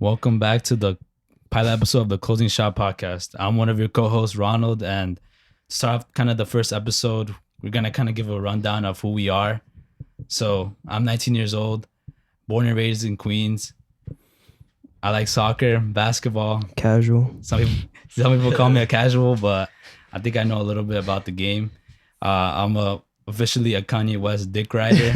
Welcome back to the pilot episode of the Closing Shot podcast. I'm one of your co-hosts, Ronald, and to start off kind of the first episode, we're going to kind of give a rundown of who we are. So I'm 19 years old, born and raised in Queens. I like soccer, basketball. Casual. Some people call me a casual, but I think I know a little bit about the game. I'm officially a Kanye West dick rider.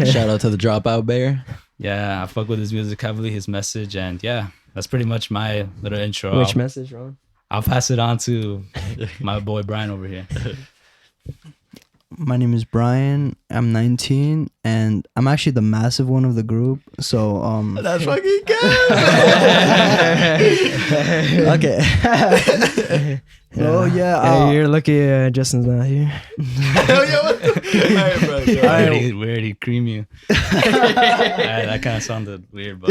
Shout out to the Dropout Bear. Yeah, I fuck with his music heavily, his message, and yeah, that's pretty much my little intro. Which message, Ron? I'll pass it on to my boy Brian over here. My name is Brian. I'm 19, and I'm actually the massive one of the group. So, That's fucking good. okay. Oh yeah. Hey, you're lucky Justin's not here. Hell yeah, what the? All right, bro. Where did he cream you? That kind of sounded weird, but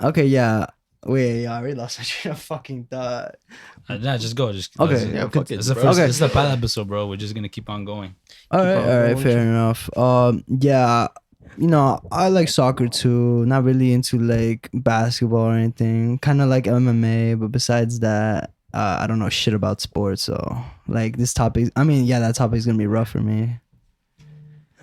Okay, yeah. Wait, I already lost my train of fucking thought. nah, just go. Just Okay. Yeah, fuck it, It's the bro. first. Okay. It's the pilot episode, bro. We're just gonna keep on going. All right, going, fair enough. Yeah, I like soccer too. Not really into like basketball or anything. Kind of like MMA, but besides that, I don't know shit about sports. So like this topic, that topic is gonna be rough for me.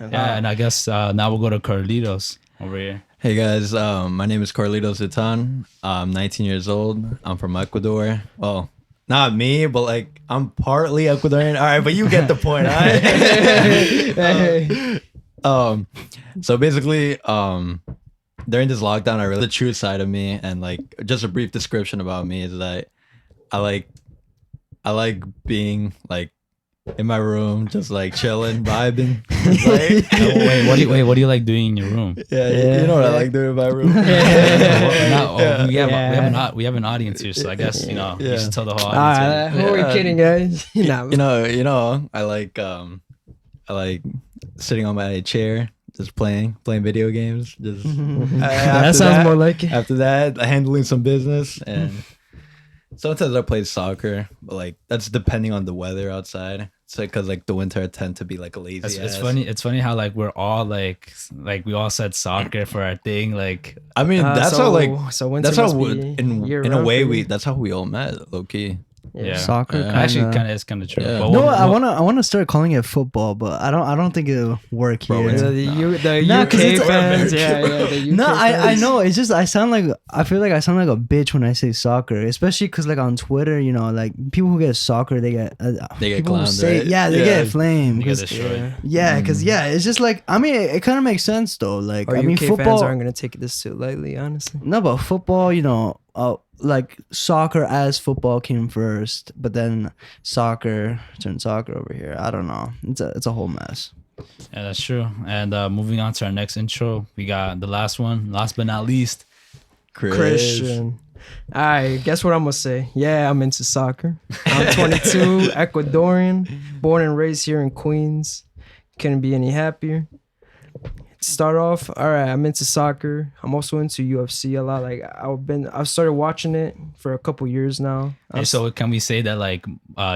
Yeah, and I guess now we'll go to Carlitos over here. Hey guys, my name is Carlitos Zitan. I'm 19 years old. I'm from Ecuador. Well, not me, but like I'm partly Ecuadorian. All right, but you get the point. All right? So basically, during this lockdown, I realized the true side of me, and like just a brief description about me is that I like being like in my room, just like chilling, vibing. Like, What do you like doing in your room? yeah, you know what I like doing in my room. We have an audience here, so I guess you Yeah. should tell the whole audience. Who are we Yeah. kidding, guys? Nah, You know, I like sitting on my chair, just playing video games. Just that sounds more like it. After that, handling some business, and sometimes I play soccer, but like that's depending on the weather outside. It's like because like the winter I tend to be like a lazy. It's ass. funny. It's funny how like we're all like we all said soccer for our thing. Like I mean, that's how like winter that's how must we, be in a year-round way for you. that's how we all met, low key. yeah, Soccer. Yeah. actually, it's kind of true. Yeah. But No, what- I wanna start calling it football, but I don't think it'll work Bro, here. it's- The Nah, UK 'cause it's- fans, yeah, the UK No, I fans. know. It's just I feel like I sound like a bitch when I say soccer, especially because like on Twitter, like people who get soccer, they get people who clowned, say right? yeah, they get flamed. you get 'Cause- destroyed. Yeah, because it's just like it kind of makes sense though. Like Our I mean, UK fans football. aren't gonna take this too lightly, honestly. No, but football, like soccer as football came first, but then soccer turned soccer over here. I don't know. It's a whole mess. Yeah, that's true. And moving on to our next intro, we got the last one, last but not least. Christian. Alright, guess what I'm gonna say? Yeah, I'm into soccer. I'm 22, Ecuadorian, born and raised here in Queens. Couldn't be any happier. Start off, all right, I'm into soccer. I'm also into UFC a lot. Like I've started watching it for a couple years now. And so can we say that like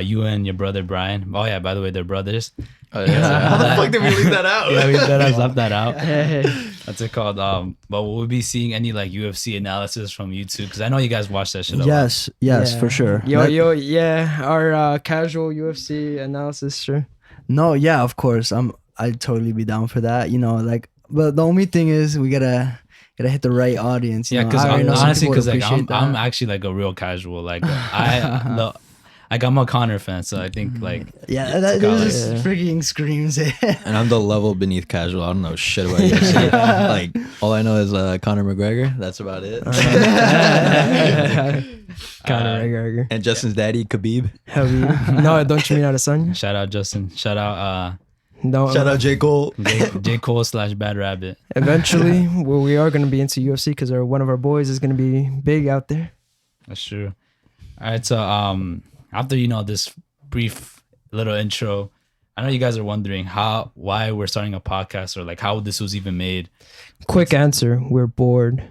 you and your brother Brian? Oh yeah, by the way, they're brothers. Oh, yeah. How the fuck did we leave that out? Yeah, we left that out. Hey, That's it called. But will we be seeing any like UFC analysis from YouTube? Because I know you guys watch that shit a lot. Yes, yeah. for sure. Yeah, our casual UFC analysis, sure. No, yeah, of course. I'd totally be down for that. But the only thing is we gotta hit the right audience. Yeah, know? because I already know some honestly, people because would like appreciate I'm that. actually like a real casual. Like I'm a Connor fan, so I think like Yeah, that Got just it. freaking screams it. And I'm the level beneath casual. I don't know shit about UFC. Like all I know is Conor McGregor. That's about it. Conor McGregor. And Justin's daddy, Khabib. Hell yeah. No, don't you mean out of Sonya? shout out Justin, shout out No. Shout out J. Cole. J. Cole / Bad Rabbit. Eventually, we are going to be into UFC because one of our boys is going to be big out there. That's true. All right, so after this brief little intro, I know you guys are wondering why we're starting a podcast or like how this was even made. Quick answer: we're bored.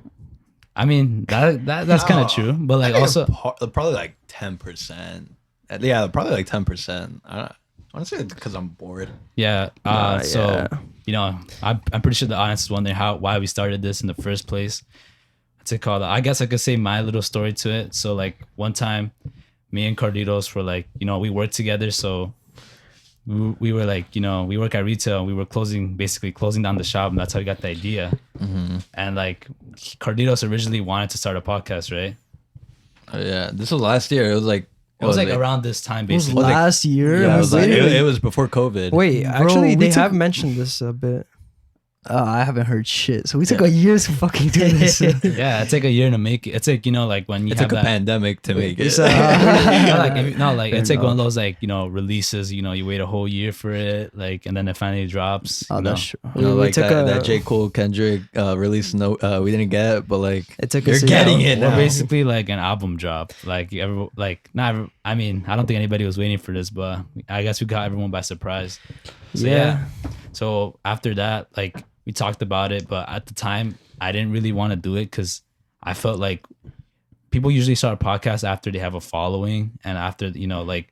I mean that's kind of true, but like also probably like 10%. Yeah, probably like 10%. Honestly, because I'm bored. Yeah. So yeah. you know, I'm pretty sure the audience is wondering why we started this in the first place. What's it called? I guess I could say my little story to it. So like one time, me and Carlitos were like, you know, we worked together. So we were like, you know, we work at retail. We were basically closing down the shop, and that's how we got the idea. And like, Carlitos originally wanted to start a podcast, right? Oh, yeah, this was last year. It was like around this time, It was basically. last year. Yeah, and it we was, like, waited- it was before COVID. Wait, Bro, actually, we they took- have mentioned this a bit. I haven't heard shit. So we took a year to fucking do this. Yeah, it's like a year to make it. It's like, you know, like when you It have took a that. pandemic to make it. It's, It's like one of those like, you know, releases. You know, you wait a whole year for it, like, and then it finally drops. Oh, you know? that's true. You know, we like took that J. Cole Kendrick release note we didn't get, but like It took you're us a getting year. it We're now. basically like an album drop. Like I mean, I don't think anybody was waiting for this, but I guess we got everyone by surprise. So yeah. So after that, like we talked about it, but at the time I didn't really want to do it because I felt like people usually start a podcast after they have a following, and after, you know, like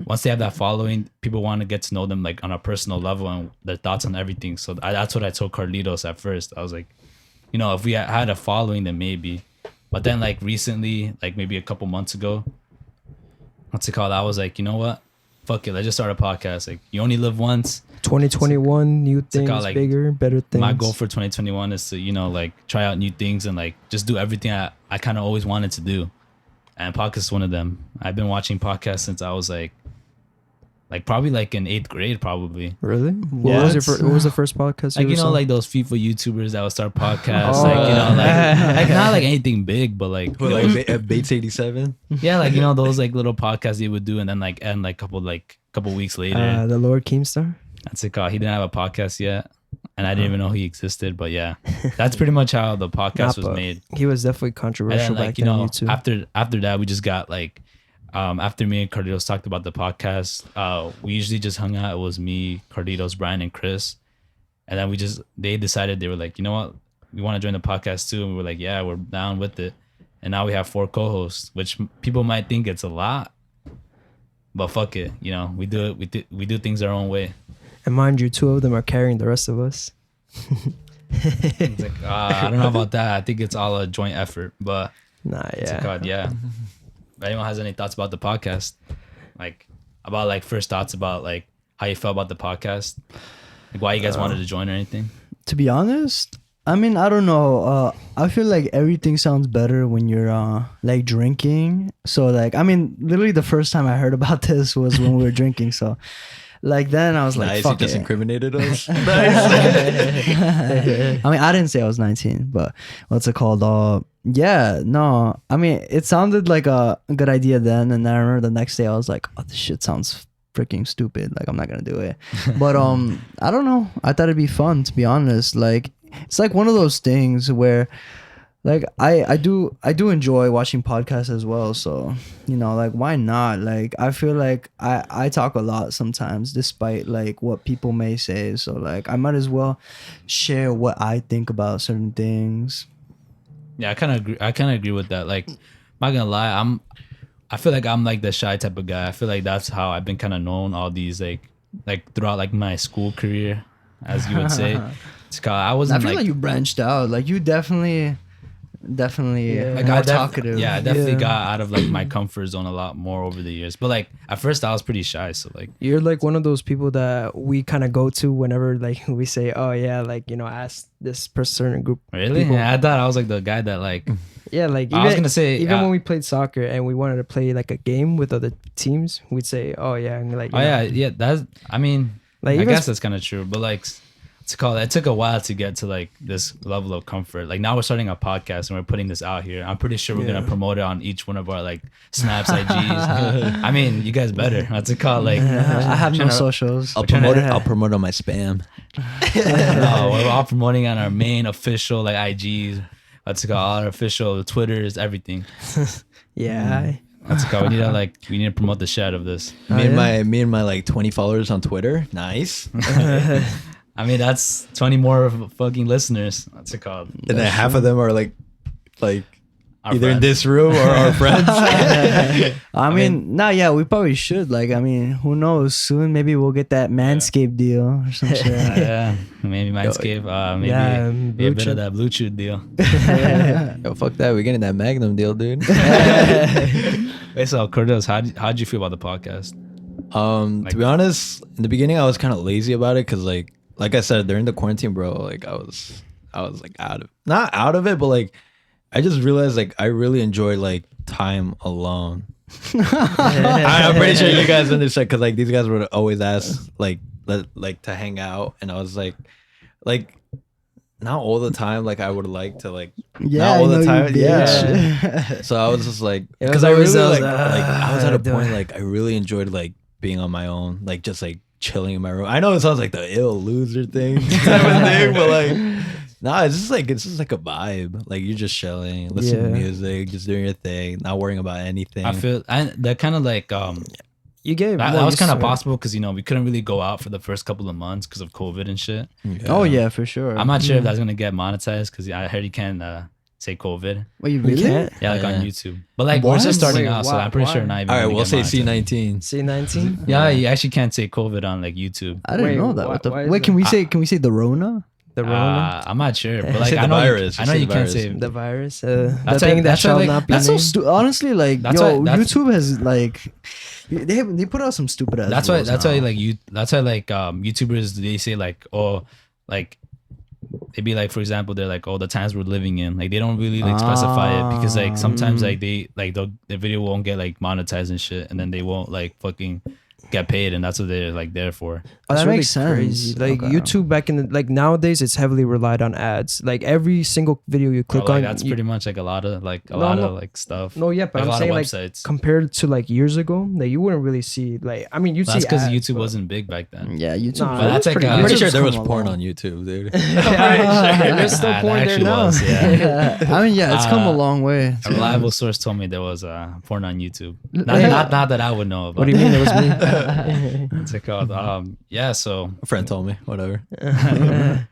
once they have that following, people want to get to know them like on a personal level and their thoughts on everything. So that's what I told Carlitos at first. I was like, you know, if we had a following, then maybe. But then like recently, like maybe a couple months ago, what's it called? I was like, you know what? Fuck it. Let's just start a podcast. Like, you only live once. 2021, new things, like, bigger, better things. My goal for 2021 is to, you know, like try out new things and like just do everything I kind of always wanted to do. And podcast is one of them. I've been watching podcasts since I was like probably like in 8th grade, probably. Really? Yeah. What was the first podcast? Like, you know, ever like those FIFA YouTubers that would start podcasts, Oh. like, you know, like not like anything big, but like, you know, Like Bates 87. yeah, like, you know, those like little podcasts they would do and then like end like couple weeks later. saw? The Lord Keemstar? That's it called. He didn't have a podcast yet, and I didn't even know he existed. But yeah, that's pretty much how the podcast was Napa. made. He was definitely And controversial then, like, back you then on know, YouTube. after that, we just got like, after me and Carlitos talked about the podcast, we usually just hung out. It was me, Carlitos, Brian, and Chris, and then they decided, they were like, you know what, we want to join the podcast too, and we were like, yeah, we're down with it. And now we have 4 co-hosts, which people might think it's a lot, but fuck it, you know, we do it. We do things our own way. And mind you, 2 of them are carrying the rest of us. It's like, I don't know about that. I think it's all a joint effort, but Nah, it's yeah. God, yeah. If anyone has any thoughts about the podcast, like about like first thoughts about like how you felt about the podcast, like why you guys wanted to join or anything? To be honest, I mean, I don't know. I feel like everything sounds better when you're like drinking. So like, I mean, literally the first time I heard about this was when we were drinking. So like then I was like, Nice, you fuck just it. incriminated us. I mean, I didn't say I was 19, but what's it called? Yeah, no. I mean, it sounded like a good idea then, and then I remember the next day I was like, oh, this shit sounds freaking stupid. Like, I'm not gonna do it. But I don't know. I thought it'd be fun, to be honest. Like, it's like one of those things where, like, I do enjoy watching podcasts as well. So, you know, like, why not? Like, I feel like I talk a lot sometimes, despite like what people may say. So like, I might as well share what I think about certain things. Yeah, I kind of agree with that. Like, I'm not gonna lie, I feel like I'm like the shy type of guy. I feel like that's how I've been kind of known all these like throughout like my school career, as you would say. It's called, I I wasn't feel like, like you branched out. Like, you definitely Yeah. like more talkative. Yeah, I definitely Yeah. got out of like my comfort zone a lot more over the years. But like at first I was pretty shy, so like You're like one of those people that we kind of go to whenever like we say, oh yeah, like, you know, ask this certain group. really, People- yeah, I thought I was like the guy that like Yeah, like I was gonna say, even yeah. when we played soccer and we wanted to play like a game with other teams, we'd say, oh yeah, and like, you oh know, yeah, that's, I mean, Like, I even guess that's kind of true, but like it's called, it took a while to get to like this level of comfort. Like now we're starting a podcast and we're putting this out here. I'm pretty sure we're Yeah. gonna promote it on each one of our like snaps, IGs. I mean, you guys better. What's it called? Like I have no trying to- socials. I'll trying to- promote it. I'll promote on my spam. no, we're all promoting on our main official like IGs. What's it called? All our official Twitters, everything. yeah, What's it called? We need to promote the shit out of this. Me and yeah. my like 20 followers on Twitter. Nice. I mean, that's 20 more fucking listeners. What's it called? And then half of them are like Our either in friends. this room or our friends. I mean, nah, yeah, we probably should. Like, I mean, who knows? Soon, maybe we'll get that Manscaped deal or some shit. Yeah, maybe Mindscape. Maybe Yeah, be a Blue bit Chew. of that Blue Chew deal. Yo, fuck that. We're getting that Magnum deal, dude. Wait, so Cordes, how'd you feel about the podcast? To be honest, in the beginning I was kind of lazy about it because like I said, during the quarantine, bro, like I was like not out of it, but like I just realized like I really enjoy like time alone. I'm pretty sure you guys understand because like these guys would always ask like to hang out, and I was like not all the time. Like I would like to like Yeah, not all I know the you time. bitch. Yeah. So I was just like, It because was I always really those, like I was at a do point it. like I really enjoyed like being on my own, like just like chilling in my room. I know it sounds like the ill loser thing type of thing, but like nah, it's just like a vibe. Like you're just chilling, listening to Yeah. music, just doing your thing, not worrying about anything. I feel that kind of like You gave that more was used kind of to it. possible because we couldn't really go out for the first couple of months because of COVID and shit. Oh yeah, for sure. I'm not sure if that's gonna get monetized because I heard you can't say COVID. Wait, you You really? can't? Yeah, like Yeah. on YouTube. But like we're What? just starting Wait, out, so why- I'm pretty why? sure not even. All right, gonna we'll get say monetized. C19. C19? Yeah, you actually can't say COVID on like YouTube. I didn't Wait, know that. why- What the? why is Wait, it? can we say the Rona? The Rona? I'm not sure, but like Say I the know virus. I know Say you the can't virus. say. The virus? That's The why- thing that that's why, shall like, not be That's so named? stupid. Honestly, like That's yo, why- that's- YouTube has like they put out some stupid ass. That's why. rules That's now. why like you. That's why like YouTubers they say like like they'd be like, for example, they're like, the times we're living in, like they don't really like specify it because like sometimes like they like the video won't get like monetized and shit, and then they won't like fucking get paid, and that's what they're like there for. Oh, That's that makes sense. crazy. Like Okay. YouTube back in the like nowadays, it's heavily relied on ads. Like every single video you click Like, on, that's you- pretty much like a lot of like No, no. like stuff. no, yeah, but Like, a I'm lot saying of like websites. compared to like years ago, like you wouldn't really see like I mean you'd That's see because ads, YouTube but- wasn't big back then. Yeah, YouTube. Nah, But that's like I'm pretty sure there was come porn along. on YouTube, dude. Yeah, there's still There porn there actually now. was, yeah. I mean, yeah, it's come a Uh, long way. A reliable source told me there was porn on YouTube. Yeah. Not that I would know about. What do you mean it was me? What's it called? Yeah. So A friend told me, whatever.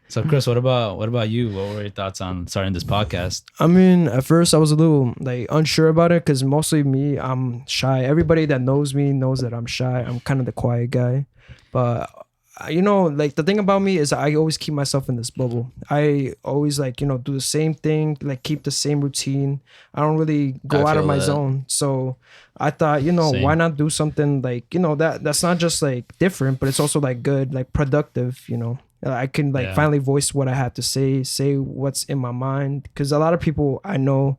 so Chris, what about you? What were your thoughts on starting this podcast? I mean, at first I was a little like unsure about it because mostly me, I'm shy. Everybody that knows me knows that I'm shy. I'm kind of the quiet guy, but like the thing about me is I always keep myself in this bubble. I always like do the same thing, like keep the same routine. I don't really go I out of feel my that. zone. So I thought, Same. why not do something like that's not just like different, but it's also like good, like productive. I can like Yeah. finally voice what I have to say what's in my mind. Because a lot of people I know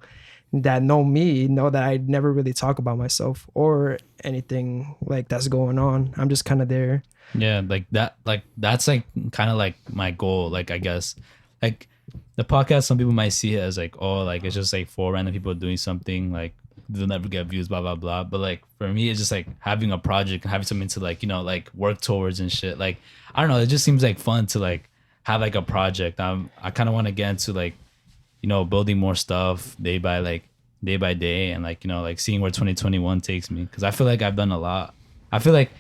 that know me know that I never really talk about myself or anything like that's going on. I'm just kind of there. Yeah, that's like kind of like my goal. Like I guess, like the podcast, some people might see it as like, like it's just like four random people doing something. Like they'll never get views, blah blah blah. But like for me, it's just like having a project and having something to like like work towards and shit. Like I don't know, it just seems like fun to like have like a project. I kind of want to get into like building more stuff day by day, and like seeing where 2021 takes me, because I feel like I've done a lot. I feel like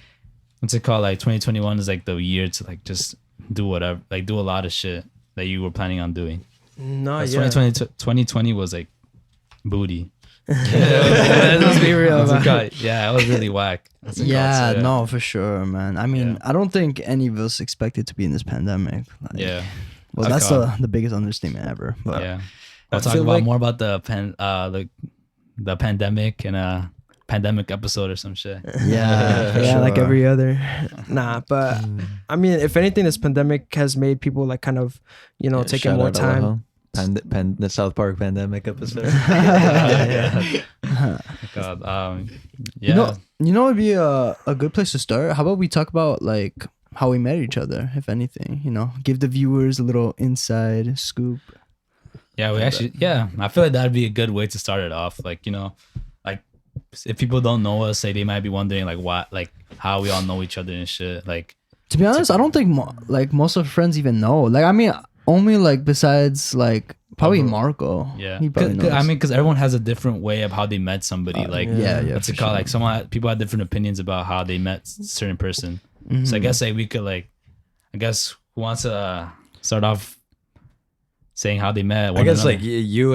what's it called, like 2021 is like the year to like just do whatever, like do a lot of shit that you were planning on doing. No, 2020 was like booty. Let's be real. What's it man. called? Yeah, it was really whack. What's it called? Yeah, So, no, for sure, man. I mean, Yeah. I don't think any of us expected to be in this pandemic. Like, Yeah, Well, What's that's it called? the biggest understatement ever. But yeah. I I'll talk feel about like- more about the the pandemic in a pandemic episode or some shit. yeah, for Yeah, like sure. every other. Nah, but I mean, if anything, this pandemic has made people like kind of, taking Shout more out time. Aloha. The South Park pandemic episode. God, You know, it'd be a good place to start. How about we talk about like how we met each other, if anything. Give the viewers a little inside scoop. Yeah, we actually, I feel like that'd be a good way to start it off. Like, like if people don't know us, say they might be wondering like what, like how we all know each other and shit. Like, To be honest, I don't think like most of our friends even know. Like, I mean, only like besides like probably Marco. yeah, he probably knows. I mean, because everyone has a different way of how they met somebody. Like, yeah, what's for it called? sure. Like, people have different opinions about how they met certain person. Mm-hmm. So I guess like we could like, I guess who wants to start off saying how they met. I one guess another. like you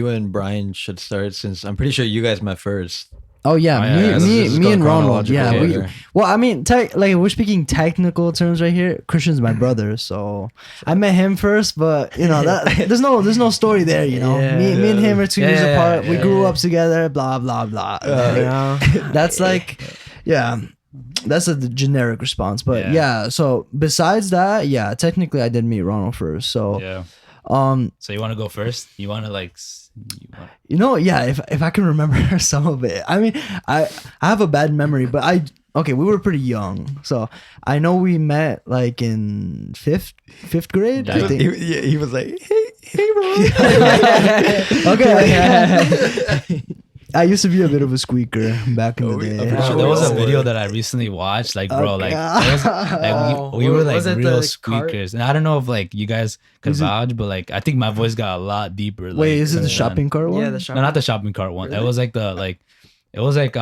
and Brian should start, since I'm pretty sure you guys met first. Oh yeah, Oh, yeah, this is me going and Ronald. chronological Yeah, order. well, I mean, like we're speaking technical terms right here. Christian's my brother, so I met him first, but you know that there's no story there. You know, Yeah. me and him are 2 years Yeah, apart. We yeah, grew yeah. up together. Blah blah blah. You know? That's like, yeah, that's a generic response. But Yeah. yeah, so besides that, yeah, technically I did meet Ronald first. So Yeah. um, So you want to go first? You want to like? you know, yeah, if I can remember some of it. I mean, I have a bad memory, but okay, we were pretty young. So I know we met like in fifth grade, Yeah. I think. He was like, hey, bro. Okay. I used to be a bit of a squeaker back in the day. I'm pretty Bro, sure there we was a all video were. that I recently watched. Like, bro, Okay. like, there was, like we were like Was it real the cart? squeakers, and I don't know if like you guys could Is it- vouch, but like I think my voice got a lot deeper. Like, Wait, is it the since then. shopping cart one? Yeah, the No, shop. not the shopping cart one. It Really? was like the like, it was like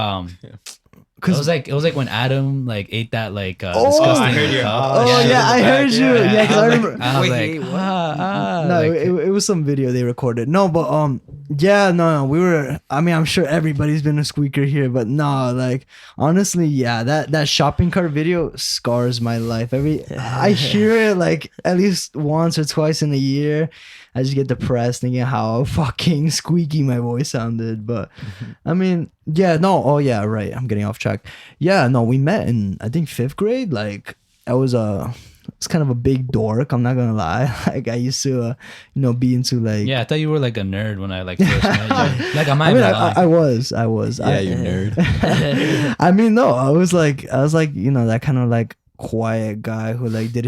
it was like when Adam like ate that like disgusting. I heard your- cup. Oh yeah, I heard you. Yeah, because I remember. I was Wait, like, he ate what? No, like, it was some video they recorded. No, but yeah, no, we were. I mean, I'm sure everybody's been a squeaker here, but no, like honestly, yeah, that shopping cart video scars my life. I hear it like at least once or twice in a year. I just get depressed thinking how fucking squeaky my voice sounded. But I mean, yeah, no, oh yeah, right. I'm getting off track. Yeah, no, we met in I think 5th grade. Like I was it's kind of a big dork. I'm not gonna lie. Like I used to, be into like. yeah, I thought you were like a nerd when I like first met you. Like, I might I mean, be I lying. was. Yeah, you nerd. I mean, no, I was like, that kind of like quiet guy who like did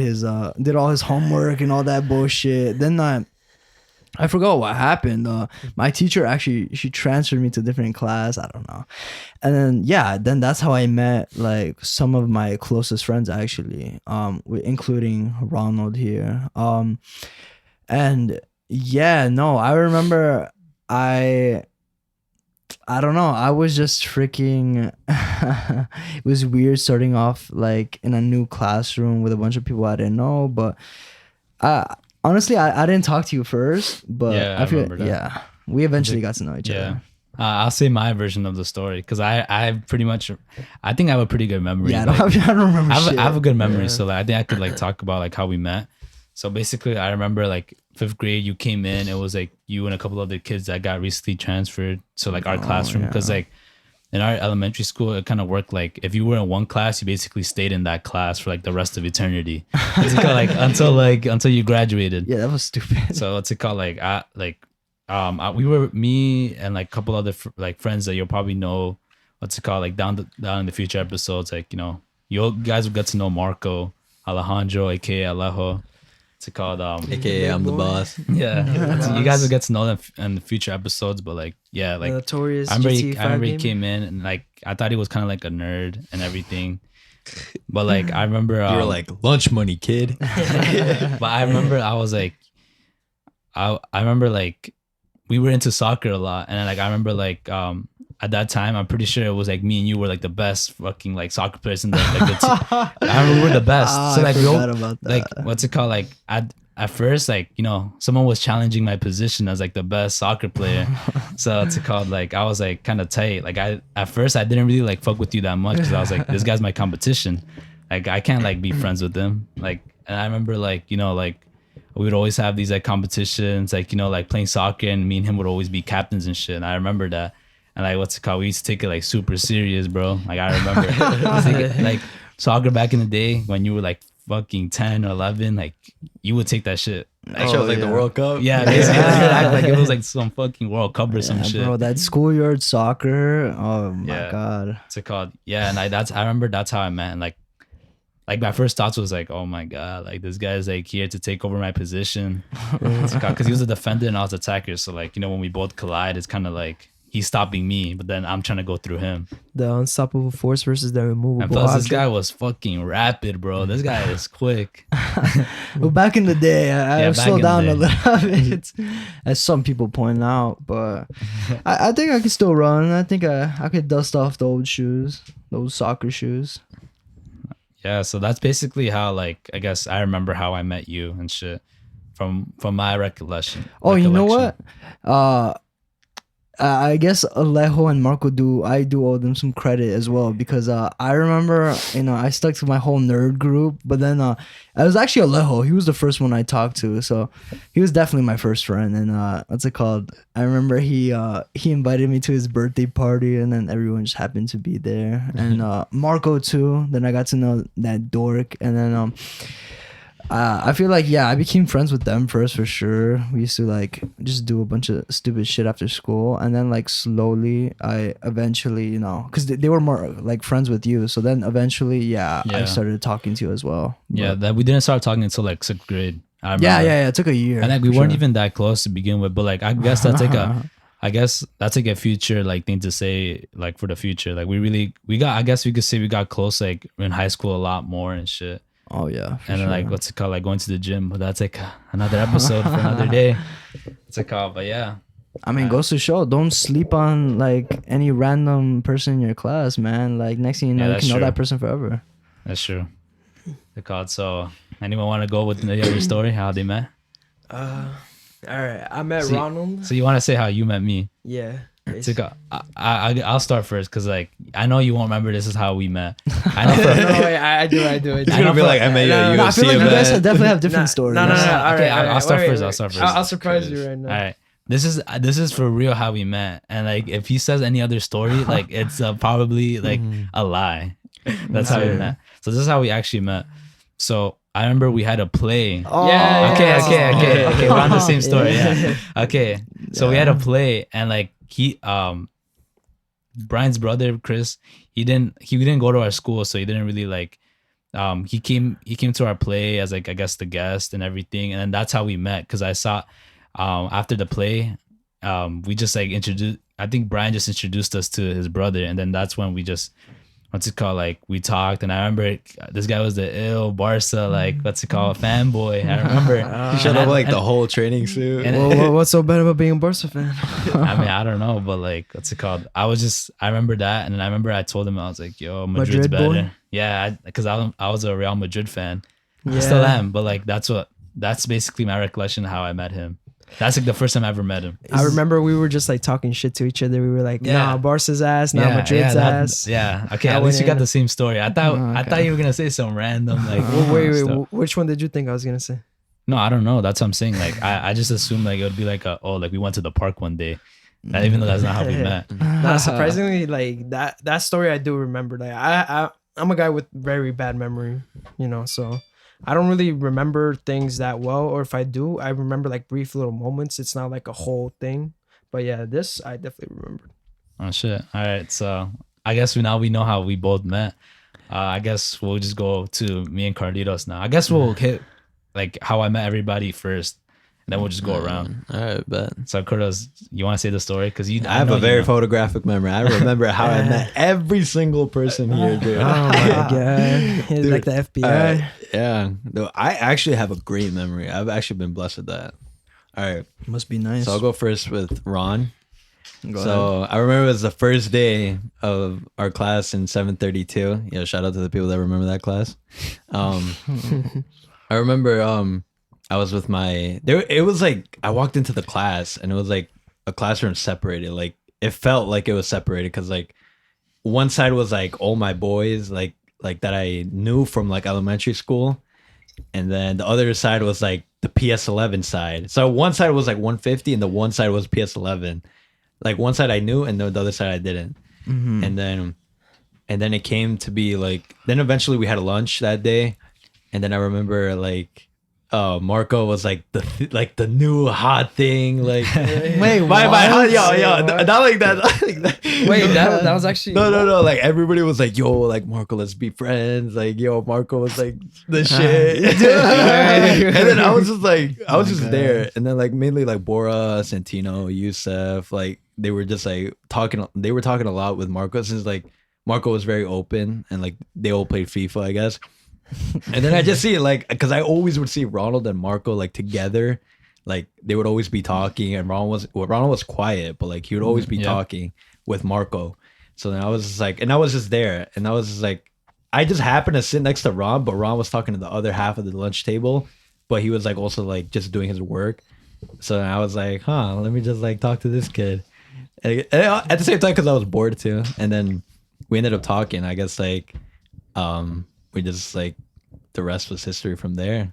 all his homework and all that bullshit. Then I forgot what happened. My teacher actually, she transferred me to a different class. I don't know. And then that's how I met like some of my closest friends actually, including Ronald here. And yeah, no, I remember I don't know. I was just freaking. It was weird starting off like in a new classroom with a bunch of people I didn't know. But honestly, I didn't talk to you first. But Yeah, I I feel remember that. yeah, we eventually got to know each Yeah. other. I'll say my version of the story because I pretty much, I think I have a pretty good memory. Yeah, like, I don't remember. I have a good memory, Yeah. so like, I think I could like talk about like how we met. So basically, I remember like 5th grade, you came in. It was like you and a couple other kids that got recently transferred to like our classroom because yeah. like in our elementary school, it kind of worked like if you were in one class, you basically stayed in that class for like the rest of eternity. It's called like until you graduated. Yeah, that was stupid. So what's it called? We were me and like a couple other like friends that you'll probably know. What's it called? Like down in the future episodes, like you guys will get to know Marco, Alejandro, aka Alejo. What's it called? AKA I'm the boss. Yeah, so you guys will get to know them in the future episodes. But like, yeah, like The notorious I remember, GT5 I remember he game. came in and like I thought he was kind of like a nerd and everything. But like I remember You were like, lunch money, kid. but I remember I was like, I remember like we were into soccer a lot, and then, like I remember like at that time I'm pretty sure it was like me and you were like the best fucking like soccer players in the like the team. I remember we were the best. Ah, So I like we forgot all, about that. like what's it called? Like at first like someone was challenging my position as like the best soccer player. So it's called like I was like kind of tight. Like at first I didn't really like fuck with you that much because I was like this guy's my competition. Like I can't like be friends with him. Like and I remember like like we would always have these like competitions like like playing soccer and me and him would always be captains and shit. And I remember that. And like what's it called? We used to take it like super serious, bro. Like I remember like soccer back in the day when you were like fucking 10 or 11, like you would take that shit. That shit was like the World Cup. Yeah, basically. Yeah. You'd act like it was like some fucking World Cup or some Yeah, shit. bro, that schoolyard soccer. Oh my Yeah. god. What's it called? Yeah, and I remember that's how I met. And like my first thoughts was like, oh my god, like this guy's like here to take over my position. Because he was a defender and I was attacker. So like when we both collide, it's kind of like he's stopping me, but then I'm trying to go through him. The unstoppable force versus the removable And plus, this object. guy was fucking rapid, bro. This guy is quick. Well, back in the day, I Yeah, I've back slowed in the down a day. little bit, as some people point out. But I think I can still run. I think I could dust off the old shoes, those soccer shoes. Yeah, so that's basically how like I guess I remember how I met you and shit from my recollection. Oh, you know what? I guess Alejo and Marco I do owe them some credit as well, because I remember, I stuck to my whole nerd group, but then it was actually Alejo. He was the first one I talked to, so he was definitely my first friend. And what's it called? I remember he invited me to his birthday party, and then everyone just happened to be there. And Marco too. Then I got to know that dork, and then I feel like, I became friends with them first for sure. We used to like just do a bunch of stupid shit after school, and then like slowly I eventually, because they were more like friends with you, so then eventually I started talking to you as well. That we didn't start talking until like 6th grade. I remember. Yeah, it took a year, and like we weren't even that close to begin with, but like I guess that's like a future like thing to say, like for the future. Like I guess we could say we got close like in high school a lot more and shit. Oh yeah, and then like what's it called, like going to the gym, but that's like another episode for another day. What's it called? But yeah, I mean, goes to show, don't sleep on like any random person in your class, man. Like next thing you know, you can know that person forever. That's true. They're called. So anyone want to go with the other story, how they met? All right, I met Ronald. So you want to say how you met me? Yeah. I'll start first, because like I know you won't remember this is how we met. I know I do. It's gonna be like I met you at UFC. I feel like you guys definitely have different stories. No. Okay, I'll start first. I'll surprise you right now. All right. This is for real how we met, and like if he says any other story, like it's probably like a lie. That's how we met. So this is how we actually met. So I remember we had a play. Oh, yeah. Okay. We're on the same story. Yeah. Okay. So we had a play, and like Brian's brother Chris, he didn't go to our school, so he didn't really like. He came to our play as like, I guess, the guest and everything, and then that's how we met. Because I saw after the play, we just like introduced. I think Brian just introduced us to his brother, and then that's when we just. What's it called? Like we talked, and I remember this guy was the ill Barca, like what's it called, fanboy. I remember he showed up like the whole training suit. And what's so bad about being a Barca fan? I mean, I don't know, but like what's it called? I remember that, and then I remember I told him, I was like, "Yo, Madrid's better." Boy? Yeah, because I was a Real Madrid fan. Yeah. I still am, but like that's basically my recollection of how I met him. That's like the first time I ever met him. I remember we were just like talking shit to each other. We were like, nah, Barca's ass, nah, Madrid's ass. Yeah. Okay, at least you got the same story. I thought you were gonna say some random like. Wait. Which one did you think I was gonna say? No, I don't know. That's what I'm saying. Like I just assumed like it would be like like we went to the park one day. Even though that's not how we met. Nah, surprisingly, like that story I do remember. Like I'm a guy with very bad memory, so I don't really remember things that well, or if I do, I remember like brief little moments. It's not like a whole thing. But yeah, this I definitely remember. Oh shit. All right. So I guess we know how we both met. I guess we'll just go to me and Carlitos now. I guess we'll hit like how I met everybody first, and then we'll just go around. All right, bet. So Carlos, you want to say the story? Because I have a very photographic memory. I remember how I met every single person here, dude. Oh my god, dude, like the FBI. Yeah, no, I actually have a great memory. I've actually been blessed with that. All right, must be nice. So I'll go first with Ron. So I remember it was the first day of our class in 732. Yeah, shout out to the people that remember that class. I remember I was with it was like I walked into the class, and it was like a classroom separated. Like it felt like it was separated because like one side was like all my boys like that I knew from like elementary school, and then the other side was like the PS11 side. So one side was like 150, and the one side was PS11. Like one side I knew, and the other side I didn't. Mm-hmm. And then it came to be like, then eventually we had a lunch that day, and then I remember like Marco was like the new hot thing. Like wait, not like that. Wait, that was actually no. Like everybody was like, yo, like Marco, let's be friends. Like yo, Marco was like the shit. And then I was just there, and then like mainly like Bora, Santino, Youssef, like they were just like talking. They were talking a lot with Marco since like Marco was very open, and like they all played FIFA, I guess. And then I just see it like, because I always would see Ronald and Marco like together, like they would always be talking, and Ronald was quiet, but like he would always be talking with Marco. So then I was just like, and I was just there, and I was just like, I just happened to sit next to Ron, but Ron was talking to the other half of the lunch table, but he was like also like just doing his work. So I was like, let me just like talk to this kid. And at the same time, because I was bored too. And then we ended up talking. I guess like we just like the rest was history from there.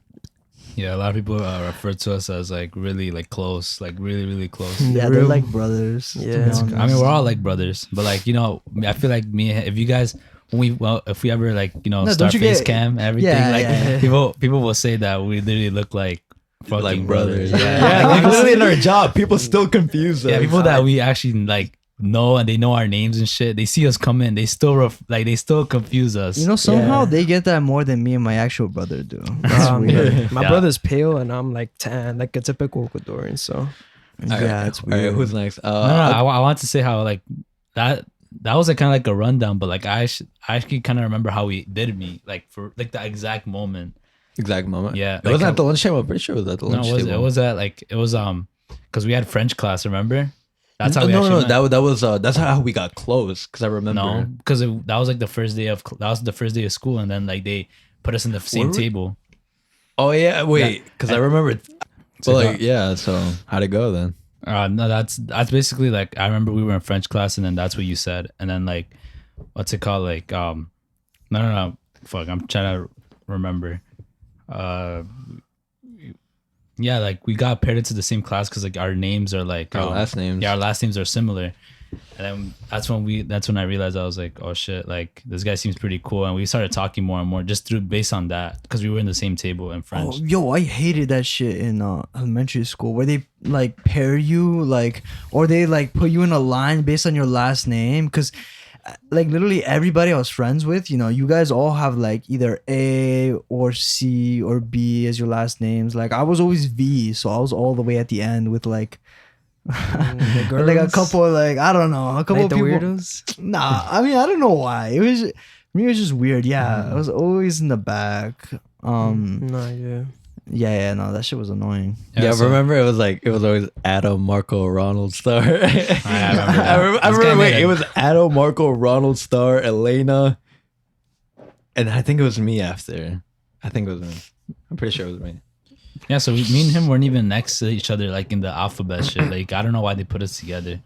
Yeah, a lot of people refer to us as like really like close, like really really close. Yeah, they're like brothers. Yeah. I mean, we're all like brothers, but like I feel like if you guys if we ever like No, start don't you face get- cam everything, Yeah, like yeah. people will say that we literally look like fucking Like brothers. brothers. Yeah, Yeah, like literally in our job, people still confuse us. yeah, people that we actually like know and they know our names and shit. They see us come in, they still they still confuse us. Somehow Yeah. they get that more than me and my actual brother do. My Yeah. brother's pale and I'm like tan, like a typical Ecuadorian. So Yeah, it's All right, weird. who's next? no, I want to say how like that was like kind of like a rundown, but like I actually kind of remember how we did meet, like for like the exact moment. exact moment? Yeah, It like wasn't how- at the lunch table. I'm pretty sure it was at the No, lunch it was table. it was at like it was because we had French class. Remember? That's how we no, actually met. that was that's how we got close. Because I remember. No, because that was like the first day of school, and then like they put us in the same Were we- table. Oh yeah, wait, because I remember. So But like, yeah. So how'd it go then? No, that's basically like I remember we were in French class, and then that's what you said, and then like what's it called? Like no, fuck, I'm trying to remember. Yeah, like we got paired into the same class because like our names are like Our last names. Yeah, our last names are similar. And then that's when I realized I was like, oh shit, like this guy seems pretty cool, and we started talking more and more just based on that because we were in the same table in French. Oh, yo, I hated that shit in elementary school where they like pair you like, or they like put you in a line based on your last name. Cause like literally everybody I was friends with, you guys all have like either A or C or B as your last names. Like I was always V, so I was all the way at the end with like. the like a girls, couple of like I don't know a couple like of the people. weirdos. Nah, I mean I don't know why it was. Me, it was just weird. Yeah, I was always in the back. No, yeah. Yeah, no, that shit was annoying. Yeah, so- remember it was always Adam, Marco, Ronald, Star. I remember that. I This guy remember. made Wait, a- it was Adam, Marco, Ronald, Star, Elena, and I think it was me after. I think it was me. I'm pretty sure it was me. Yeah, so me and him weren't even next to each other like in the alphabet shit. Like I don't know why they put us together.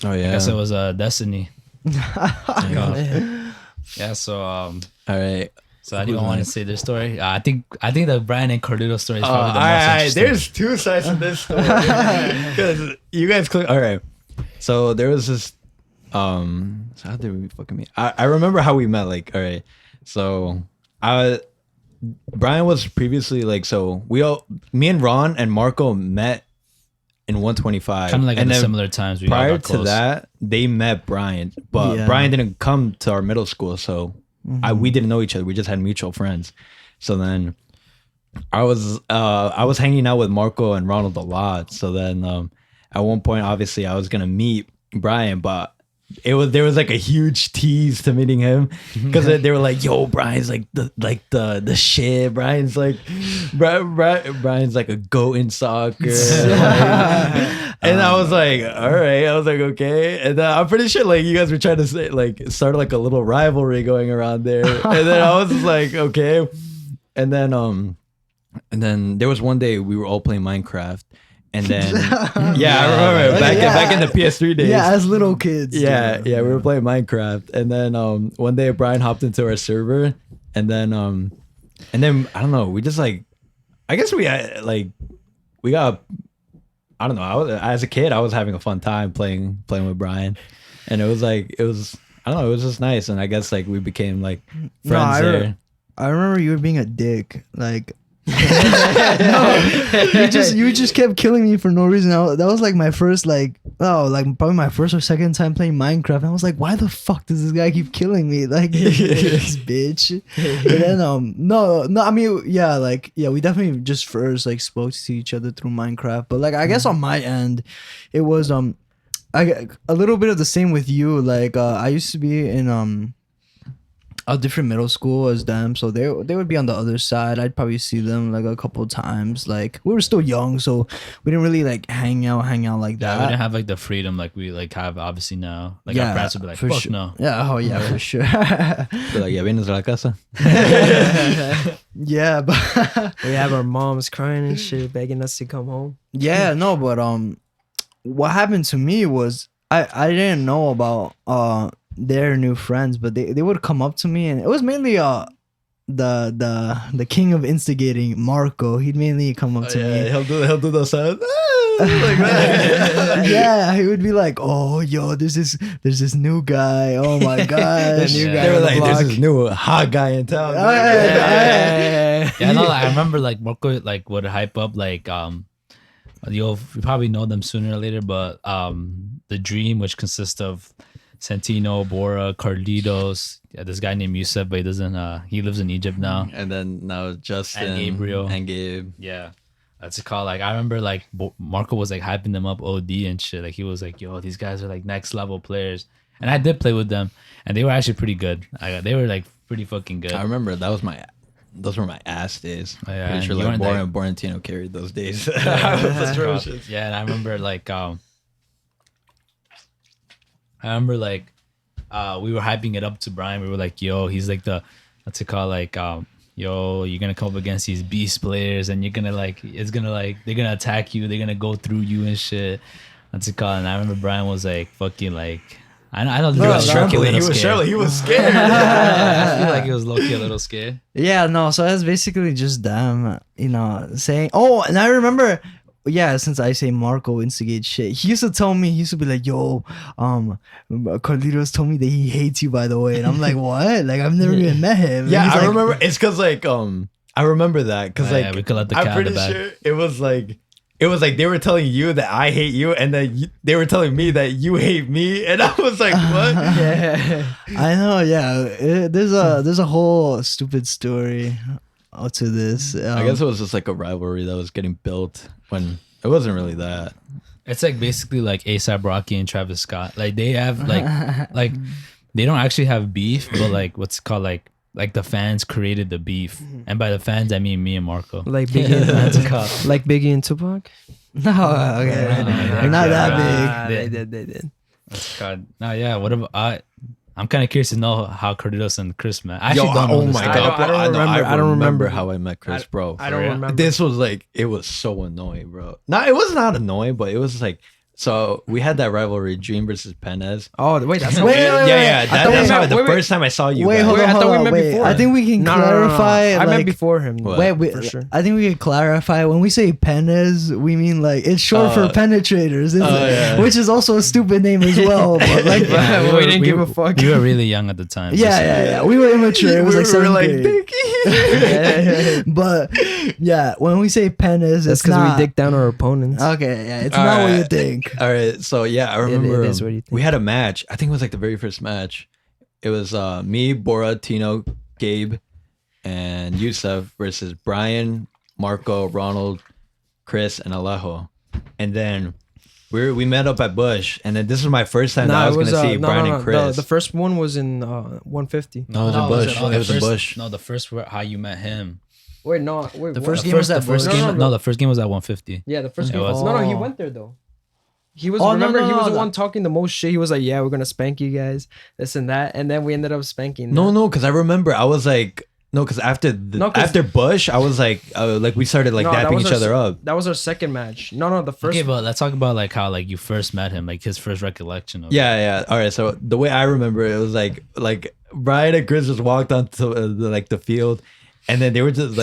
Oh I yeah. guess it was destiny. Yeah. Yeah, so All right. so I don't Who's want to next? say their story. I think the Brian and Carlito story is probably the most interesting. There's two sides to this story because you guys click. All right, so there was this. So how did we fucking meet? I remember how we met. Like, all right, so Brian was previously like, so me and Ron and Marco met in 125, Kind of like at and the then similar times. We all prior got to close. that, they met Brian, but Yeah. Brian didn't come to our middle school, so we didn't know each other. We just had mutual friends. So then I was hanging out with Marco and Ronald a lot. So then at one point, obviously, I was gonna meet Brian, but there was like a huge tease to meeting him because they were like, "Yo, Brian's like the shit. Brian's like Brian's like a goat in soccer." And I was like, all right. I was like, okay. And then I'm pretty sure like you guys were trying to say like start like a little rivalry going around there. And then I was just like, okay. And then there was one day we were all playing Minecraft. And then yeah, I remember back in the PS3 days. Yeah, as little kids. Yeah, dude. we were playing Minecraft, and then one day Brian hopped into our server, and then I don't know, we just like, I guess we got, I don't know, as a kid I was having a fun time playing with Brian, and it was I don't know, it was just nice, and I guess like we became like friends there. I remember you were being a dick. Like, no, you just kept killing me for no reason. That was like my first probably my first or second time playing Minecraft. I was like, why the fuck does this guy keep killing me? Like this bitch. And then no, I mean we definitely just first like spoke to each other through Minecraft. But like I guess on my end, it was a little bit of the same with you. Like I used to be in a different middle school as them, so they would be on the other side. I'd probably see them like a couple times. Like we were still young, so we didn't really like hang out like Yeah, that. we didn't have like the freedom like we like have obviously now. Like our parents would be like, for fuck sure. no. Yeah, oh yeah, for sure. They're like, ya vienes a la casa. Yeah, but We have our moms crying and shit, begging us to come home. yeah, no, but what happened to me was I didn't know about their new friends, but they would come up to me, and it was mainly the king of instigating, Marco. He'd mainly come up to me. He'll do those sounds like that. Yeah, he would be like, "Oh, yo, there's this new guy. Oh my god, The new guy They were on the like, block. there's this new hot guy in town. Yeah, no, like, I remember like Marco like would hype up like you probably know them sooner or later, but the Dream, which consists of Santino, Bora, Carlitos, this guy named Yusef, but he doesn't he lives in Egypt now. And then now Justin And Gabriel. and Gabe. Yeah. That's it called. Like I remember like Marco was like hyping them up OD and shit. Like he was like, yo, these guys are like next level players. And I did play with them and they were actually pretty good. They were like pretty fucking good. I remember those were my ass days. Oh, yeah, Pretty and sure you like weren't Borantino carried those days. That's atrocious. Yeah, and I remember like we were hyping it up to Brian. We were like, yo, he's like the what's it called? Like yo, you're gonna come up against these beast players and you're gonna like it's gonna like they're gonna attack you, they're gonna go through you and shit. What's it called? And I remember Brian was like fucking like I know He was trembling. He was scared. I feel like he was low-key a little scared. Yeah, no, so that's basically just them, saying, oh, and I remember, yeah, since I say Marco instigate shit, he used to tell me, he used to be like, yo, Carlitos told me that he hates you, by the way. And I'm like, what? Like, I've never even met him. And Yeah, he's I like, remember. It's because like I remember that because like Yeah, we could let the I'm cat in pretty the bag. sure it was like they were telling you that I hate you, and then they were telling me that you hate me, and I was like, what? Yeah. I know, yeah. There's a whole stupid story to this. I guess it was just like a rivalry that was getting built when it wasn't really that. It's like basically like A$AP Rocky and Travis Scott. Like they have like they don't actually have beef, but like what's it called like the fans created the beef, and by the fans I mean me and Marco. Like Biggie That's and called. like Biggie and Tupac. No, okay. Yeah, Not that Ah, big. they did. God, no, yeah. What about I'm kind of curious to know how Carlitos and Chris met. I Yo, actually don't know. oh this my guy. god, I don't bro, remember- I don't remember. how I met Chris, bro. I don't real? remember. This was like it was so annoying, bro. No, it was not annoying, but it was like so we had that rivalry, Dream versus Penez. Oh, wait, that's Wait, Yeah, wait, yeah. I thought That's we how met- the wait, first time I saw you. Wait, guys. hold Wait, on, I hold thought we on. met Wait, before. I think we can No. clarify. I like, met before him. What? Wait, for sure. I think we can clarify when we say Penez, we mean like it's short for penetrators, isn't it? yeah. Which is also a stupid name as well. But like, Yeah, we didn't give a fuck. We were really young at the time. yeah. We were immature. It was like we were seventh like, grade. But yeah, when we say Penez, That's it's because not we dick down our opponents. Okay, yeah, it's not what you Alright. think. All right, so yeah, I remember is what you think. we had a match. I think it was like the very first match. It was me, Bora, Tino, Gabe, and Yusef versus Brian, Marco, Ronald, Chris, and Alejo. And then we met up at Bush, and then this was my first time that I was gonna see Brian and Chris. The first one was in 150. No, it was in Bush. no, It was in first- Bush. No, the first were how you met him. Wait, no, wait. The what? first The game was first, at the first Bush? game. No, No, the first game was at 150. Yeah, the first It game. was. No, he Oh. went there though. He was Oh, no, remember no, he was no, the that- one talking the most shit. He was like, "Yeah, we're gonna spank you guys, this and that," and then we ended up spanking. No, them. no, because I remember I was like, no, because after No, 'cause- after Bush, I was like we started like No, that dapping was each our other se- up. That was our second match. No, the first. Okay, but let's talk about like how like you first met him, like his first recollection of Yeah. All right. So the way I remember it was like Brian and Chris just walked onto the field, and then they were just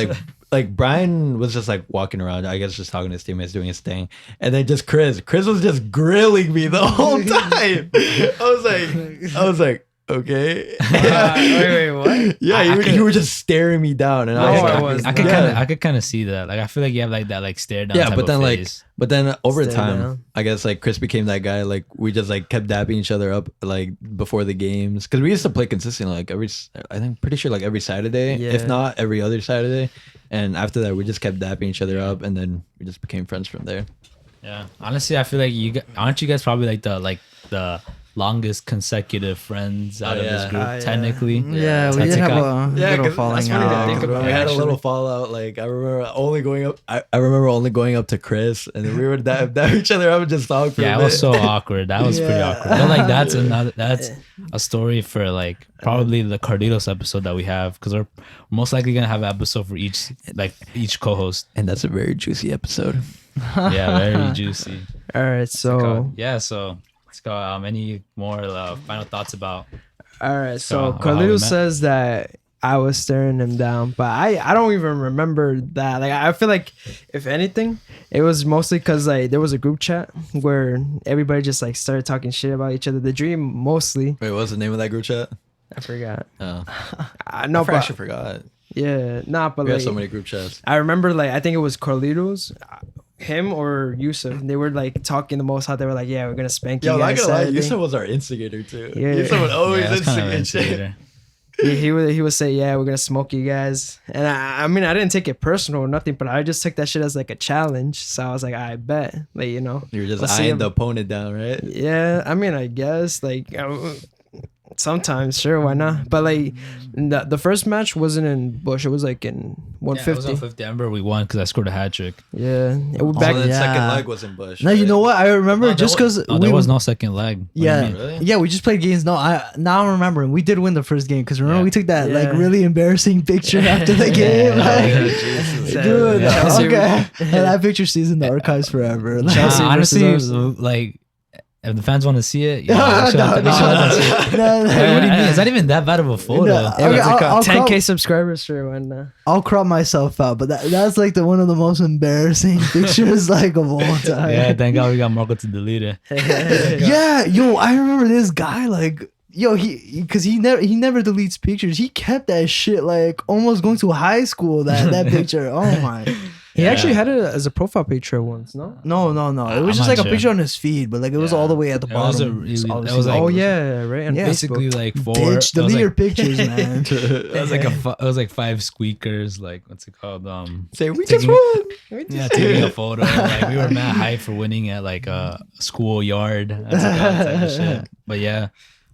like Brian was just like walking around, I guess, just talking to his teammates, doing his thing, and then just Chris was just grilling me the whole time. I was like, okay. wait, what? Yeah, you were just staring me down, and No, I was I like, was I could not. kind of I could kind of see that. Like I feel like you have like that like stare down. yeah, type but then of like, face. but then over Stare time, down. I guess like Chris became that guy. Like we just like kept dapping each other up like before the games because we used to play consistently like I think pretty sure like every Saturday, Yeah. if not every other Saturday. And after that, we just kept dapping each other up, and then we just became friends from there. Yeah, honestly, I feel like aren't you guys probably like the longest consecutive friends out of this yeah. group. Technically, Yeah, we That's did like have a- a little 'cause funny falling to out. think about. We had a Actually. little fallout. Like I remember only going up. I remember only going up to Chris, and then we would dab each other up and just talk for yeah, a it was bit. so awkward. That was pretty Yeah. awkward. But like that's a story for like probably the Carlitos episode that we have, because we're most likely gonna have an episode for each co-host. And that's a very juicy episode. Yeah, very juicy. All right, so Yeah, so let's go. Any more final thoughts about? all right, so about how we Carlito met. says that I was staring him down, but I don't even remember that. Like I feel like if anything, it was mostly because like there was a group chat where everybody just like started talking shit about each other. The dream mostly. Wait, what's the name of that group chat? I forgot. Oh, No, I but actually forgot. yeah, nah, but We have like so many group chats. I remember like I think it was Carlitos, him or Yusuf. They were like talking the most out. They were like, "Yeah, we're gonna spank you Yo, not guys." gonna lie, Saturday." Yusuf was our instigator too. Yeah. Yusuf would always Yeah, that's kind of instigate shit. instigator. he would say, "Yeah, we're gonna smoke you guys," and I mean I didn't take it personal or nothing, but I just took that shit as like a challenge. So I was like, I bet, like you know, You were just Let's see eyeing him. the opponent down, right? yeah. I mean, I guess like sometimes, sure, why not? But like the first match wasn't in Bush; it was like in Yeah, it was 150. 150. I remember we won because I scored a hat trick. Yeah, Back back. then, yeah. second leg was in Bush. No, you right? know what? I remember Oh, just there because There was no second leg. What do you Yeah, mean? Really? yeah, we just played games. No, now I'm remembering. We did win the first game because remember Yeah. we took that like Yeah. really embarrassing picture after the game. Yeah. like, Jesus. dude, Yeah. Chelsea- okay, and that picture stays in the archives forever. Like, Chelsea honestly, versus like if the fans want to see it, No, yeah, no, they should let them see it. no, no. Wait, what do you mean? It's not even that bad of a photo. No. It was Okay, like I'll 10K crop- subscribers, sure, why not? I'll crop myself out, but that's like one of the most embarrassing pictures like of all time. Yeah, thank God we got Marco to delete it. Yeah, yo, I remember this guy like. Yo, because he never deletes pictures. He kept that shit like almost going to high school. That picture. Oh my. He Yeah. actually had it as a profile picture once, no? No. It was I'm just not like sure. a picture on his feed, but like it was all the way at the It was bottom. a really- So that obviously, was like- Oh yeah, right. On Yeah. Basically, Facebook. like four. bitch, it was delete like- your pictures, man. It was like it was like 5 squeakers. Like what's it called? Say we Taking- just won. Yeah, taking a photo. Like we were mad hyped for winning at like a schoolyard. That's that type of shit. But yeah,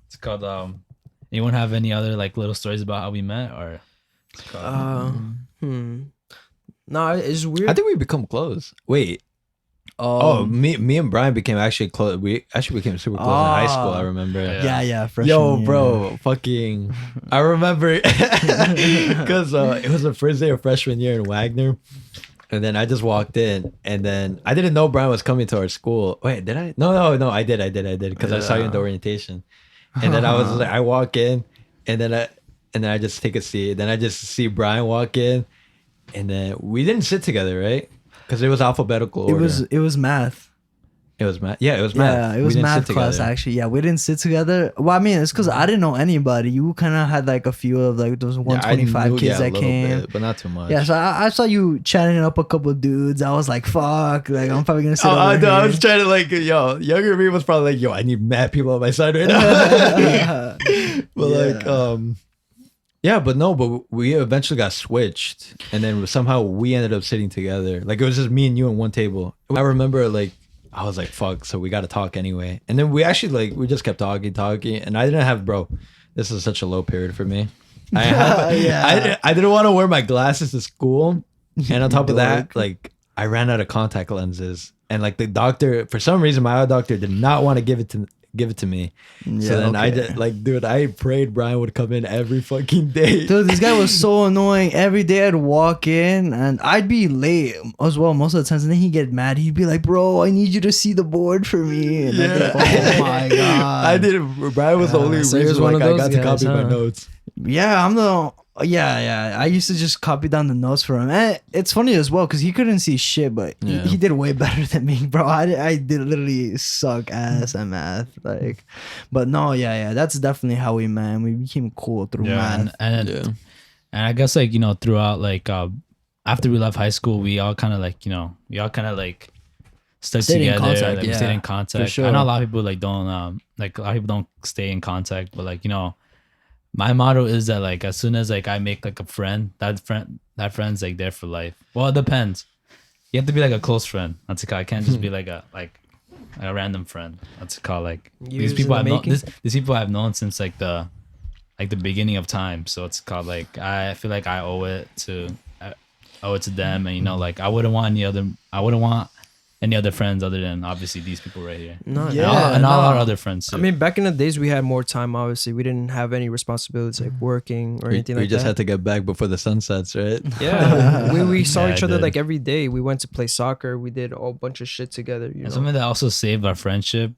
it's called. Anyone have any other like little stories about how we met or? It's called, No, it's weird. I think we become close. Wait. Oh, me and Brian became actually close. We actually became super close in high school. I remember. Yeah. yeah, freshman Yo, year. bro, fucking. I remember because it was the first day of freshman year in Wagner, and then I just walked in, and then I didn't know Brian was coming to our school. Wait, did I? No, I did because I saw you in the orientation, and then I was like, I walk in, and then I just take a seat. Then I just see Brian walk in, and then we didn't sit together, right? Because it was alphabetical order. It was math. It was math. Yeah, it was math. Yeah, it We was didn't math sit class together. actually. Yeah, we didn't sit together. Well, I mean, it's because I didn't know anybody. You kind of had like a few of like those Yeah, I 125 knew- kids yeah, a that little came. bit, but not too much. Yeah, so I saw you chatting up a couple of dudes. I was like, "Fuck!" Like I'm probably gonna sit Oh, over I here. was trying to like, yo, younger me was probably like, yo, I need mad people on my side right now. But like, yeah, but no, but we eventually got switched, and then somehow we ended up sitting together. Like it was just me and you on one table. I remember like I was like, fuck, so we got to talk anyway. And then we actually like we just kept talking, and I didn't have, bro. This is such a low period for me. I didn't want to wear my glasses to school, and on top of that, like I ran out of contact lenses, and like the doctor, for some reason, my eye doctor did not want to give it to me. So then I did, like, dude, I prayed Brian would come in every fucking day. Dude, this guy was so annoying. Every day I'd walk in and I'd be late as well most of the times. And then he'd get mad. He'd be like, "Bro, I need you to see the board for me." And I'd be like, "Oh my god!" I did. Brian was the only so he was reason one like of I those got to guys, copy my huh? notes. Yeah, I'm the. Yeah. I used to just copy down the notes for him. And it's funny as well because he couldn't see shit, but Yeah. he did way better than me, bro. I did literally suck ass at math. Like, but no, yeah. That's definitely how we met. We became cool through math. and I guess like throughout like after we left high school, we all kind of like stuck Stayed in together. contact, Like, we stayed yeah, in contact. for sure. I know a lot of people like don't like a lot of people don't stay in contact, but like my motto is that like as soon as like I make like a friend, that friend's like there for life. Well, it depends. You have to be like a close friend. That's I can't just be like a like a random friend. That's called like Years these people in I've the known. making? These people I've known since like the beginning of time. So it's called like I feel like I owe it to them, and like I wouldn't want any other friends other than obviously these people right here. No, Yeah, and all no. our other friends too. I mean, back in the days, we had more time. Obviously, we didn't have any responsibilities like working or We anything like just that. had to get back before the sun sets, right? Yeah, we saw Yeah, each I other did. like every day. We went to play soccer. We did a whole bunch of shit together. You and know, something that also saved our friendship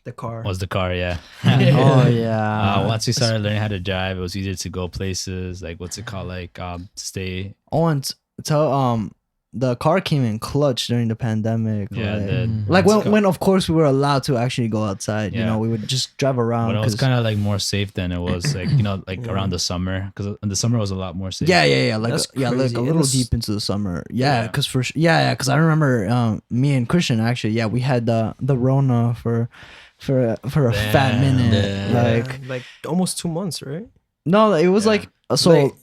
the car. was the car. Yeah. Oh yeah. Once we started learning how to drive, it was easier to go places. Like what's it called? Like stay. Oh, and tell the car came in clutch during the pandemic. Yeah, like, the, like what's it when of course we were allowed to actually go outside. You Yeah. know, we would just drive around. But it was 'cause- kind of like more safe than it was like like around the summer, because in the summer it was a lot more safe. yeah, like That's like crazy. a It little was- deep into the summer. Yeah. Yeah, because because I remember me and Christian actually. Yeah, we had the Rona for a fat Damn. minute. Yeah. Like almost 2 months, right? No, it was Yeah. like so.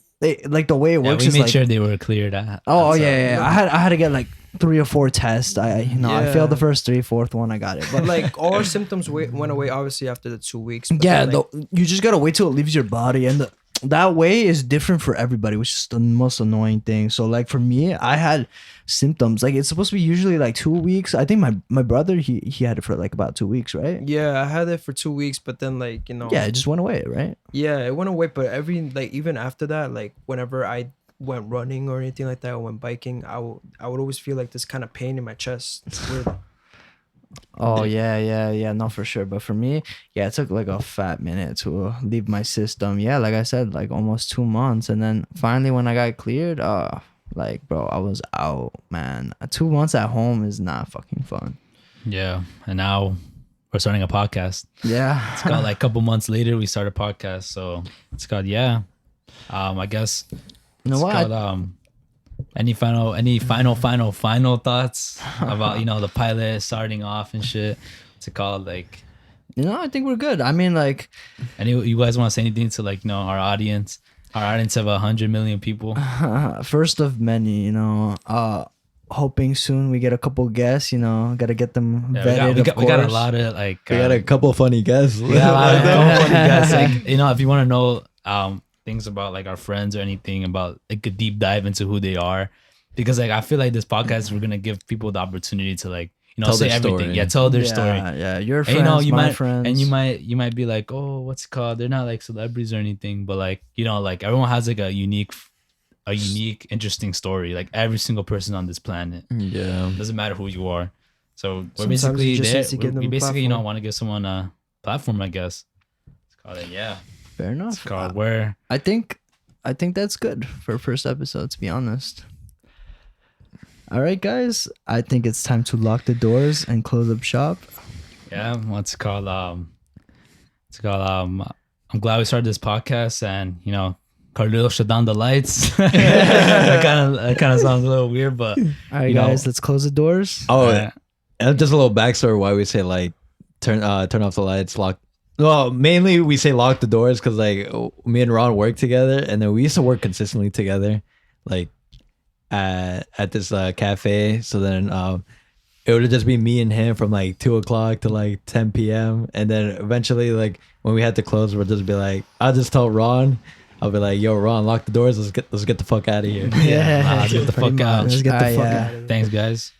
Like the way it Yeah, works we is made like sure they were cleared. oh yeah. I had to get like 3 or 4 tests. I Yeah. failed the first 3, fourth one I got it. But But like all our symptoms went away obviously after the 2 weeks. But yeah, then, like, you just gotta wait till it leaves your body, and that way is different for everybody, which is the most annoying thing. So like for me, I had symptoms. Like it's supposed to be usually like 2 weeks. I think my brother he had it for like about 2 weeks, right? yeah, I had it for 2 weeks, but then like Yeah, it just went away, right? yeah, it went away. But even after that, like whenever I went running or anything like that, or went biking, I would always feel like this kind of pain in my chest. It's weird. Oh yeah, no, for sure. But for me, yeah, it took like a fat minute to leave my system. Yeah, like I said, like almost 2 months, and then finally when I got cleared, like bro, I was out, man. 2 months at home is not fucking fun. Yeah, and now we're starting a podcast. Yeah, It's called like a couple months later we started a podcast, so it's called I guess you know it's what? called any final thoughts about the pilot starting off and shit. What's it called? Like I think we're good. I mean, like, you guys want to say anything to like our audience? Our audience of 100 million people. first of many, hoping soon we get a couple guests, gotta get them Yeah, vetted. we got a course. lot of like We got a couple funny guests. we got a lot of couple funny guys. Like if you want to know things about like our friends or anything about like a deep dive into who they are, because like I feel like this podcast we're gonna give people the opportunity to like Tell say their everything. story. Yeah, tell their story. Yeah, your And, friends, you my might friends, and you might be like, oh, what's it called? They're not like celebrities or anything, but like like everyone has like a unique, interesting story. Like every single person on this planet, Yeah. doesn't matter who you are. So we're Sometimes basically you just there. need to give them We a basically platform. want to give someone a platform, I guess. It's called it. Yeah, fair it's enough. called where. I think that's good for first episode, to be honest. All right, guys. I think it's time to lock the doors and close up shop. Yeah, what's it called? It's called. I'm glad we started this podcast, and Carlito shut down the lights. that kind of sounds a little weird, but All right, guys. Let's close the doors. Oh, uh, and just a little backstory why we say like turn off the lights, lock. Well, mainly we say lock the doors because like me and Ron work together, and then we used to work consistently together, like at this cafe. So then it would just be me and him from like 2 o'clock to like 10 p.m. And then eventually, like when we had to close, we'll just be like, I'll just tell Ron. I'll be like, yo, Ron, lock the doors. Let's get the fuck out of here. let's get the fuck out. Let's get the Ah, fuck yeah. out. Thanks, guys.